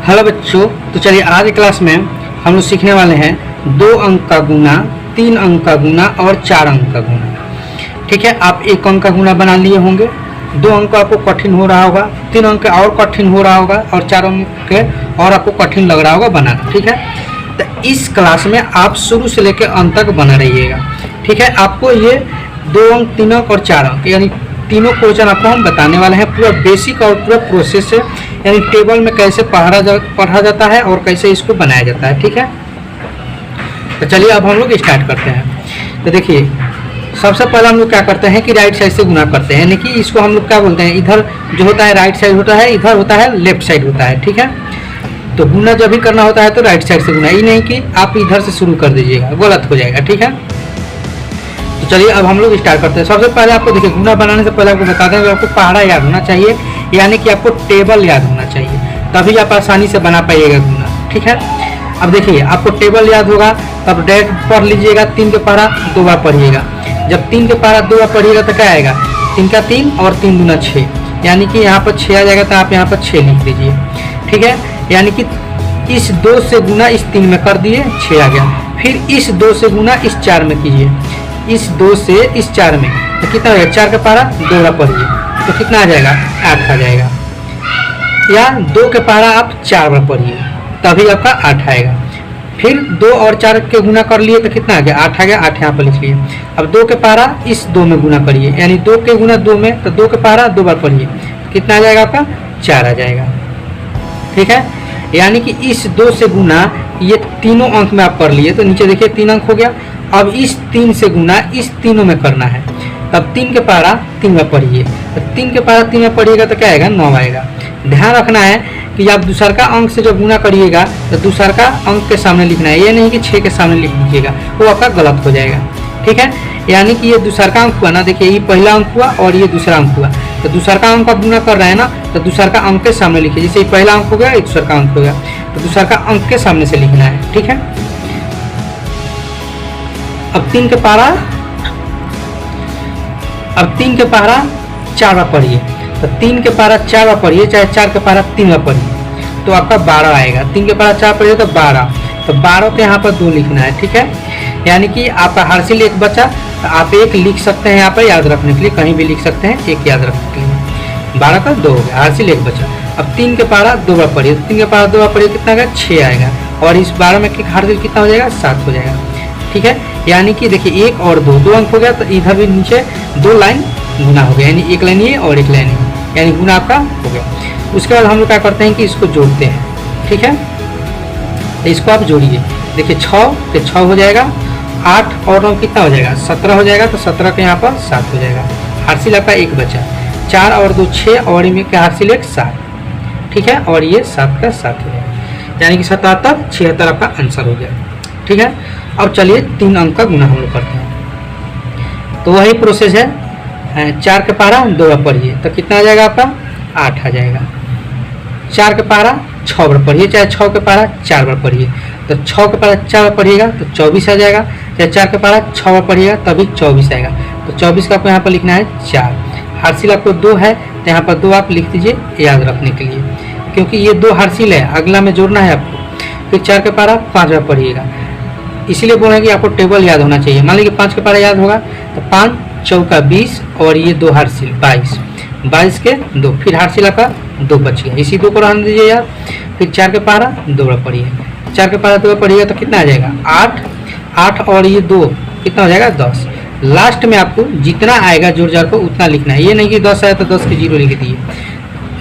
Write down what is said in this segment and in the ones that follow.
Hello बच्चों, तो चलिए आज की क्लास में हम लोग सीखने वाले हैं 2 अंक का गुना, 3 अंक का गुना और 4 अंक का गुना। ठीक है, आप 1 अंक का गुना बना लिए होंगे, 2 अंक आपको कठिन हो रहा होगा, 3 अंक और कठिन हो रहा होगा और 4 अंक और आपको कठिन लग रहा होगा बनाना। ठीक है, तो इस क्लास में आप शुरू से लेकर अंत तक बना रहिएगा। ठीक है, आपको ये 2 अंक, 3 अंक और 4 अंक यानी तीनों क्वेश्चन आपको हम बताने वाले हैं। पूरा बेसिक और पूरा प्रोसेस है, यानी टेबल में कैसे पढ़ा जाता है और कैसे इसको बनाया जाता है। ठीक है, तो चलिए अब हम लोग स्टार्ट करते हैं। तो देखिए, सबसे पहले हम लोग क्या करते हैं कि राइट साइड से गुना करते हैं, यानी कि इसको हम लोग क्या बोलते हैं, इधर जो होता है राइट साइड होता है, इधर होता है लेफ्ट साइड होता है। ठीक है, तो गुना जब भी करना होता है तो राइट साइड से गुना, ये नहीं कि आप इधर से शुरू कर दीजिएगा, गलत हो जाएगा। ठीक है, तो चलिए अब हम लोग स्टार्ट करते हैं। सबसे पहले आपको देखिए, गुना बनाने से पहले आपको बता दें कि आपको पहाड़ा याद होना चाहिए, यानी कि आपको टेबल याद होना चाहिए, तभी आप आसानी से बना पाइएगा गुना। ठीक है, अब देखिए आपको टेबल याद होगा तब डायरेक्ट पढ़ लीजिएगा, 3 के पहाड़ा 2 बार पढ़िएगा। जब 3 के पहाड़ा 2 बार पढ़िएगा तो क्या आएगा, 3 का 3 और 3 दूना 6, यानी कि यहाँ पर 6 आ जाएगा, तो आप यहाँ पर 6 लिख दीजिए। ठीक है, यानी कि इस 2 से गुना इस 3 में कर दिए, 6 आ गया। फिर इस 2 से गुना इस 4 में कीजिए, इस 2 से इस 4 में, तो कितना हो जाएगा, 4 का पहाड़ा 2 बार पढ़िए तो कितना आ जाएगा, 8 आ जाएगा। या 2 के पहाड़ा आप 4 बार पढ़िए तभी आपका 8 आएगा। फिर 2 और 4 के गुना कर लिए तो कितना आ गया, 8 आ गया, 8 यहाँ पर लिख लिए। अब 2 के पहाड़ा इस 2 में गुना करिए, यानी 2 के गुना 2 में, तो 2 के पहाड़ा 2 बार पढ़िए, कितना आ जाएगा आपका, 4 आ जाएगा। ठीक है, यानी कि इस 2 से गुना ये तीनों अंक में आप कर लिए, तो नीचे देखिए 3 अंक हो गया। अब इस 3 से गुना इस तीनों में करना है, तब 3 के पहाड़ा 3 में पढ़िए, तो 3 के पहाड़ा 3 में पढ़िएगा तो क्या आएगा, 9 आएगा। ध्यान रखना है कि आप दूसर का अंक से जब गुना करिएगा तो दूसर का अंक के सामने लिखना है, ये नहीं कि 6 के सामने लिख लीजिएगा, वो आपका गलत हो जाएगा। ठीक है, यानी कि ये दूसर का अंक हुआ ना, देखिए ये पहला अंक हुआ और ये दूसरा अंक हुआ, तो दूसर का अंक आप गुना कर रहे हैं ना, तो दूसर का अंक के सामने लिखिए। जैसे ये पहला अंक हो गया, दूसरा का अंक हो गया, तो दूसर का अंक के सामने से लिखना है। ठीक है, अब 3 के पहाड़ा 4 बार पढ़िए, तो 3 के पहाड़ा 4 बार पढ़िए, चाहे 4 के पहाड़ा 3 बार पढ़िए, तो आपका 12 आएगा। 3 के पहाड़ा 4 पढ़िए तो 12, तो 12 के यहाँ पर 2 लिखना है। ठीक है, यानी कि आपका हार्सिल 1 बचा, तो आप 1 लिख सकते हैं यहाँ पर याद रखने के लिए, कहीं भी लिख सकते हैं 1 याद रखने के लिए। 12 का 2 हो गया, हार्सिल 1 बचा। अब 3 के पहाड़ा 2 बार पढ़िए, 3 के पहाड़ा 2 बार पढ़िए, कितना आएगा, 6 आएगा, और इस 12 में हार्सिल कितना हो जाएगा, 7 हो जाएगा। ठीक है, यानी कि देखिए 1 और 2 अंक हो गया, तो इधर भी नीचे 2 लाइन गुना हो गया, यानी 1 लाइन ये और 1 लाइन ये, यानी गुना आपका हो गया। उसके बाद हम लोग क्या करते हैं कि इसको जोड़ते हैं। ठीक है, तो इसको आप जोड़िए, देखिए 6 के 6 हो जाएगा, 8 और 9 कितना हो जाएगा, 17 हो जाएगा, तो 17 के यहाँ पर 7 हो जाएगा। हार्सिल आपका 1 बचा, 4 और 2 6 और इनमें क्या हार्सिल 1 7। ठीक है, और ये 7 का 7 हो जाएगा, यानी कि 77 76 आपका आंसर हो गया। ठीक है, अब चलिए 3 अंक का गुना हम लोग करते हैं, तो वही प्रोसेस है। 4 के पहाड़ा 2 बार पढ़िए, तो कितना आ जाएगा आपका, 8 आ जाएगा। 4 के पहाड़ा 6 बार पढ़िए, चाहे 6 के पहाड़ा 4 बार पढ़िए, तो 6 के पहाड़ा 4 बार पढ़िएगा तो 24 आ जाएगा, चाहे 4 के पहाड़ा 6 बार पढ़िएगा तभी 24 आएगा। तो 24 का आपको यहाँ पर लिखना है 4। हार्सिल आपको 2 है, तो यहाँ पर 2 आप लिख दीजिए याद रखने के लिए, क्योंकि ये 2 हार्सिल है, अगला में जोड़ना है आपको। फिर 4 के पहाड़ा 5 बार पढ़िएगा, इसीलिए बोल रहे हैं कि आपको टेबल याद होना चाहिए। मान लीजिए 5 के पहाड़ा याद होगा, तो 5 चौका 20 और ये 2 हार्सिल 22, 22 के 2, फिर हार्सिल आपका 2 बच गया, इसी 2 को रहने दीजिए याद। फिर 4 के पहाड़ा 2 बार पढ़िए, 4 के पहाड़ा 2 बार पढ़िएगा तो कितना आ जाएगा, 8, 8 और ये 2 कितना हो जाएगा, 10। लास्ट में आपको जितना आएगा जोड़ जाड़ को उतना लिखना है, ये नहीं कि 10 आया तो 10 के 0 लिख दिए।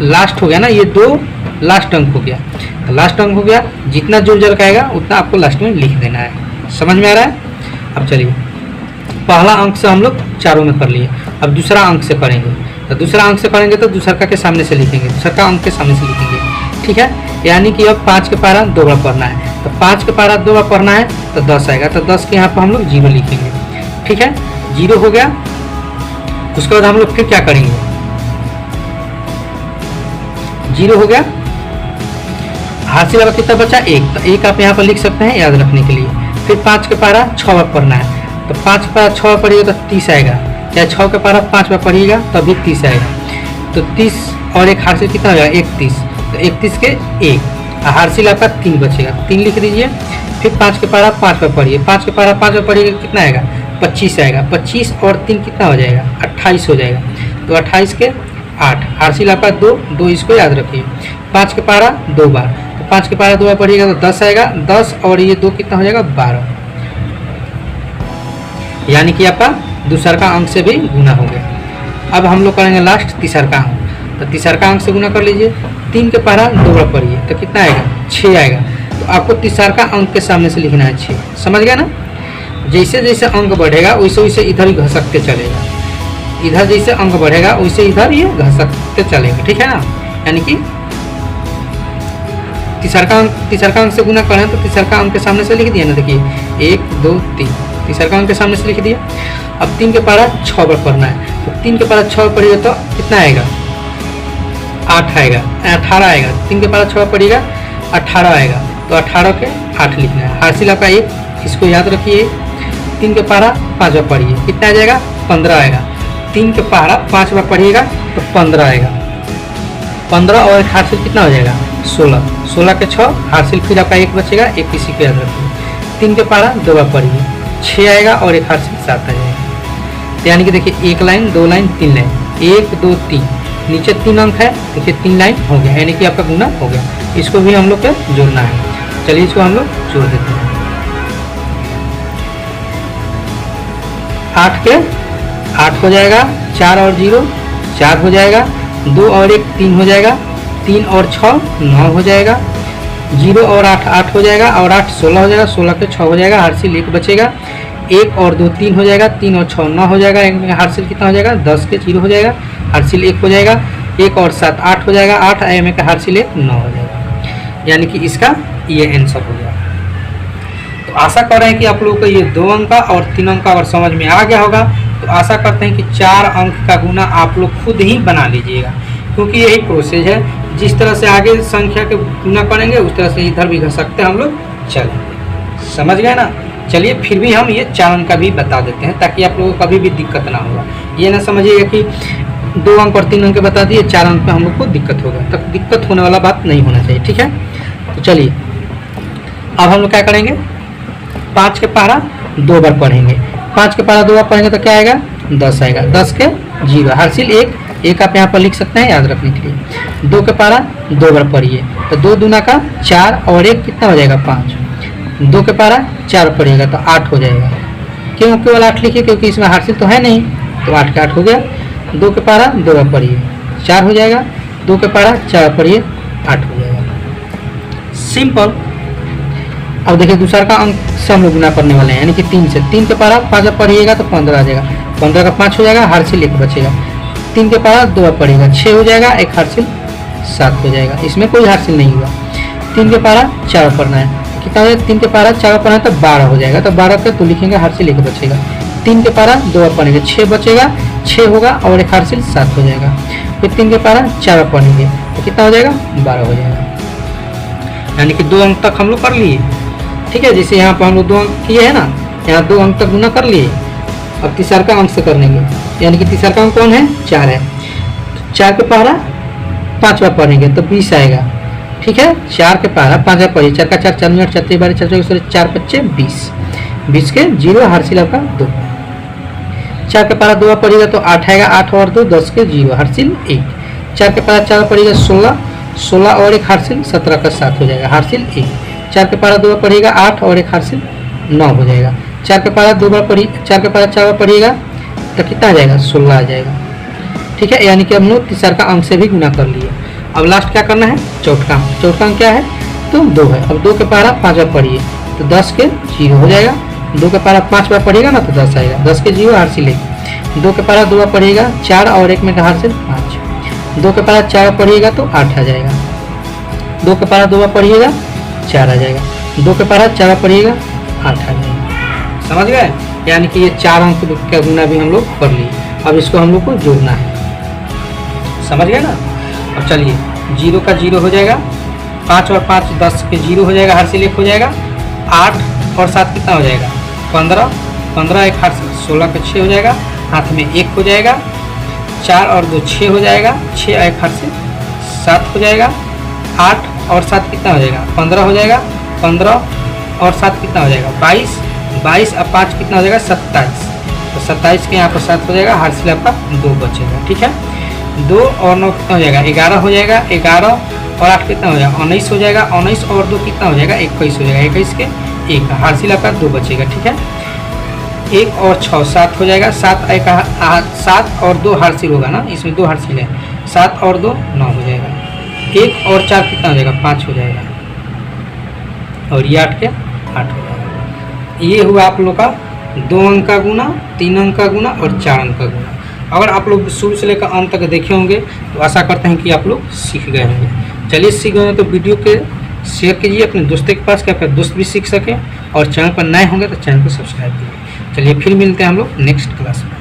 लास्ट हो गया ना, ये 2 लास्ट अंक हो गया, तो लास्ट अंक हो गया, जितना जोड़ जाड़ का आएगा उतना आपको लास्ट में लिख देना है। समझ में आ रहा है? अब चलिए, पहला अंक से हम लोग चारों में कर लिए, अब दूसरा अंक से करेंगे, तो दूसरा अंक से करेंगे तो दूसरा का के सामने से लिखेंगे, दूसरा का अंक के सामने से लिखेंगे। ठीक है, यानी कि अब 5 के पहाड़ा 2 बार पढ़ना है, तो 5 के पहाड़ा 2 बार पढ़ना है तो 10 आएगा, तो 10 के यहाँ पर हम लोग 0 लिखेंगे। ठीक है, 0 हो गया। उसके बाद हम लोग फिर क्या करेंगे, 0 हो गया, हार्सिल आपका कितना बचा, 1, तो 1 आप यहाँ पर लिख सकते हैं याद रखने के लिए। फिर 5 के पहाड़ा 6 बार पढ़ना है, तो 5 के पहाड़ा 6 बार पढ़िएगा तो 30 आएगा, चाहे 6 के पहाड़ा 5 बार पढ़िएगा तभी 30 आएगा, तो 30 और 1 हार्सिल कितना हो जाएगा, 31, तो 31 के 1, हार्सिल आपका 3 बचेगा, 3 लिख दीजिए। फिर 5 के पारा 5 पर पढ़िए, 5 के पारा 5 पर पढ़िएगा कितना आएगा 25 आएगा, 25 और 3 कितना हो जाएगा 28 हो जाएगा। तो 28 के 8, हार्सिल आपका 2 इसको याद रखिए। 5 के पारा 2 बार, तो 5 के पारा 2 बार पढ़िएगा तो 10 आएगा, 10 और ये 2 कितना हो जाएगा 12, यानी कि आपका दूसर का अंक से भी गुना हो गया। अब हम लोग करेंगे लास्ट तीसर का अंक, तो तीसर का अंक से गुना कर लीजिए। 3 के पारा 2 बार पढ़िए तो कितना आएगा 6 आएगा। तो आपको तीसर का अंक के सामने से लिखना है 6, समझ गया ना। जैसे जैसे अंक बढ़ेगा वैसे वैसे इधर ही घसकते चलेगा, इधर जैसे अंक बढ़ेगा वैसे इधर ये घसकते चलेगा, ठीक है ना। यानी कि तीसर का अंक से गुना करें तो तीसर का अंक के सामने से लिख दिया ना, देखिए 1 2 3, तीसर का अंक के सामने से लिख दिया। अब 3 के पारा 6 पर पढ़ना है, तो 3 के पारा 6 पर पढ़िएगा तो कितना आएगा 8 आएगा, 18 आएगा। 3 के पारा 6 पर पढ़िएगा 18 आएगा, तो 18 के 8 लिखना है। हासिल आपका 1, इसको याद रखिए। 3 के पारा 5 पर पढ़िए कितना आ जाएगा 15 आएगा। 3 के पारा 5 बार पढ़िएगा तो 15 आएगा, 15 और एक हासिल कितना हो जाएगा 16, 16 के 6 हासिल, फिर आपका 1 बचेगा, 1 इसी को याद रखिए। 3 के पारा 2 बार पढ़िए 6 आएगा और एक हासिल 7 आ जाएगा। तो यानी कि देखिए 1 लाइन 2 लाइन 3 लाइन, 1 2 3, नीचे 3 अंक है, देखिए 3 लाइन हो गया, यानी कि आपका गुना हो गया। इसको भी हम लोग को जोड़ना है, चलिए इसको हम लोग जोड़ देते हैं। 8 के 8 हो जाएगा, 4 और 0 4 हो जाएगा, 2 और 1 3 हो जाएगा, 3 और 6 9 हो जाएगा, 0 और 8 8 हो जाएगा, और 8 16 हो जाएगा, 16 के 6 हो जाएगा, हार्सिल 1 बचेगा, 1 और 2 3 हो जाएगा, 3 और 6 9 हो जाएगा, हार्सिल कितना हो जाएगा 10 के 0 हो जाएगा, हार्सिल 1 हो जाएगा, 1 और 7 8 हो जाएगा, 8 एम का हार्सिल 1 9 हो जाएगा, यानी कि इसका ये आंसर हो जाएगा। तो आशा कर रहे हैं कि आप लोगों को ये 2 अंक का और 3 अंक का और समझ में आ गया होगा। तो आशा करते हैं कि 4 अंक का गुना आप लोग खुद ही बना लीजिएगा, क्योंकि यही प्रोसेस है। जिस तरह से आगे संख्या के गुना करेंगे उस तरह से इधर भी घसकते हम लोग चलेंगे, समझ गए ना। चलिए फिर भी हम ये 4 अंक का भी बता देते हैं, ताकि आप लोगों को कभी भी दिक्कत ना होगा। ये ना समझिएगा कि 2 अंक और 3 अंक बता दिए, 4 अंक में हम लोग को दिक्कत होगा, तब दिक्कत होने वाला बात नहीं होना चाहिए, ठीक है। तो चलिए अब हम लोग क्या करेंगे, 5 के पारा 2 बार पढ़ेंगे। 5 के पारा 2 बार पढ़ेंगे तो क्या आएगा 10 आएगा, 10 के 0 हार्सिल 1 आप यहाँ पर लिख सकते हैं याद रखने के लिए। 2 के पारा 2 बार पढ़िए तो 2 दूना का 4 और 1 कितना हो जाएगा 5। 2 के पारा 4 पढ़िएगा तो 8 हो जाएगा। क्यों केवल 8 लिखिए, क्योंकि इसमें हार्सिल तो है नहीं, तो 8 के 8 हो गया। 2 के पारा 2 बार पढ़िए 4 हो जाएगा, 2 के पारा 4 पढ़िए 8 हो जाएगा, सिंपल। अब देखिए दूसरा का अंक से हम लोग गुना करने वाले हैं, यानी कि 3 से। 3 के पारा 5 बार पढ़िएगा तो 15 आ जाएगा, 15 का 5 हो जाएगा, हार्सिल 1 बचेगा। 3 के पारा 2 बार पढ़िएगा 6 हो जाएगा, एक हार्सिल 7 हो जाएगा, इसमें कोई हार्सिल नहीं हुआ। 3 के पारा 4 पढ़ना है, कितना हो जाएगा 3 के पारा 4 पढ़ना है तो 12 हो जाएगा, तो 12 का तो लिखेंगे हार्सिल 1 बचेगा। 3 के पारा 2 बार पढ़ेंगे 6 बचेगा, 6 होगा और एक हार्सिल 7 हो जाएगा। फिर 3 के पारा 4 बार पढ़ेंगे तो कितना हो जाएगा 12 हो जाएगा, यानी कि 2 अंक तक हम लोग कर लिए, ठीक है। जैसे यहाँ पर हम लोग 2 अंक किए हैं ना, यहाँ 2 अंक तक गुना कर लिए। अब तीसरा का अंक से करेंगे, यानी कि तीसरा का अंक कौन है 4 है, 4 के पारा 5 बार पढ़ेंगे तो 20 आएगा, ठीक है। 4 के पारा 5 बार पढ़िए, 4 का 4 4 मिनट 4 बार 4 4 बच्चे 20, 20 के 0 हार्सिल आपका 2। 4 के पारा 2 बार पढ़िएगा तो 8 आएगा, 8 और 2 10 के 0 हार्सिल 1। 4 के पारा 4 पढ़िएगा 16, 16 और एक हार्सिल 17 का 7 हो जाएगा, हार्सिल 1। 4 के पारा 2 बार पढ़िएगा 8 और एक हार्सिल 9 हो जाएगा। 4 के पारा 2 बार पढ़िए, 4 के पारा 4 बार पढ़िएगा तो कितना आ जाएगा 16 आ जाएगा, ठीक है। यानी कि हम लोग तीसरा का अंक से भी गुना कर लिए। अब लास्ट क्या करना है चौथा अंक क्या है तो 2 है। अब 2 के पारा 5 बार पढ़िए तो 10 के 0 हो जाएगा। 2 के पारा 5 बार पढ़िएगा ना तो 10 आएगा, 10 के 0 हार्सिल 1। 2 के पारा 2 बार पढ़िएगा 4 और 1 में का हार्सिल 5। 2 के पारा 4 बार पढ़िएगा तो 8 आ जाएगा। 2 के पारा 2 बार पढ़िएगा 4 आ जाएगा, 2 के पारा 4 बार पढ़िएगा 8 आ जाएगा, समझ गए। यानी कि ये 4 अंक का गुना भी हम लोग कर लिए। अब इसको हम लोग को जोड़ना है, समझ गए ना। अब चलिए 0 का 0 हो जाएगा, 5 और 5 10 के 0 हो जाएगा, हार्सिल 1 हो जाएगा। 8 और 7 कितना हो जाएगा 15, 15 एक हार्सिल 16 के 6 हो जाएगा, हाथ में 1 हो जाएगा। 4 और 2 6 हो जाएगा, 6 एक हार्सिल 7 हो जाएगा। 8 और 7 कितना हो जाएगा 15 हो जाएगा, 15 और 7 कितना हो जाएगा 22, 22 और 5 कितना हो जाएगा 27, तो 27 के यहाँ पर 7 हो जाएगा, हासिल आपका 2 बचेगा। ठीक है, 2 और 9 कितना हो जाएगा 11 हो जाएगा, 11 और 8 कितना हो जाएगा 19 हो जाएगा, 19 और 2 कितना हो जाएगा 21 हो जाएगा, 21 के 1 हासिल आपका 2 बचेगा। ठीक है, 1 और 6 7 हो जाएगा, 7 और 2 हासिल होगा ना, इसमें 2 हासिल है, 7 और 2 9 हो जाएगा, 1 और 4 कितना हो जाएगा 5 हो जाएगा, और ये 8 के 8 हो जाएगा। ये हुआ आप लोग का 2 अंक का गुना, 3 अंक का गुना और 4 अंक का गुना। अगर आप लोग शुरू से लेकर अंत तक देखे होंगे तो आशा करते हैं कि आप लोग सीख गए होंगे। चलिए सीख गए तो वीडियो के शेयर कीजिए अपने दोस्तों के पास, कि आपका दोस्त भी सीख सके, और चैनल पर नए होंगे तो चैनल को सब्सक्राइब कीजिए। चलिए फिर मिलते हैं हम लोग नेक्स्ट क्लास में।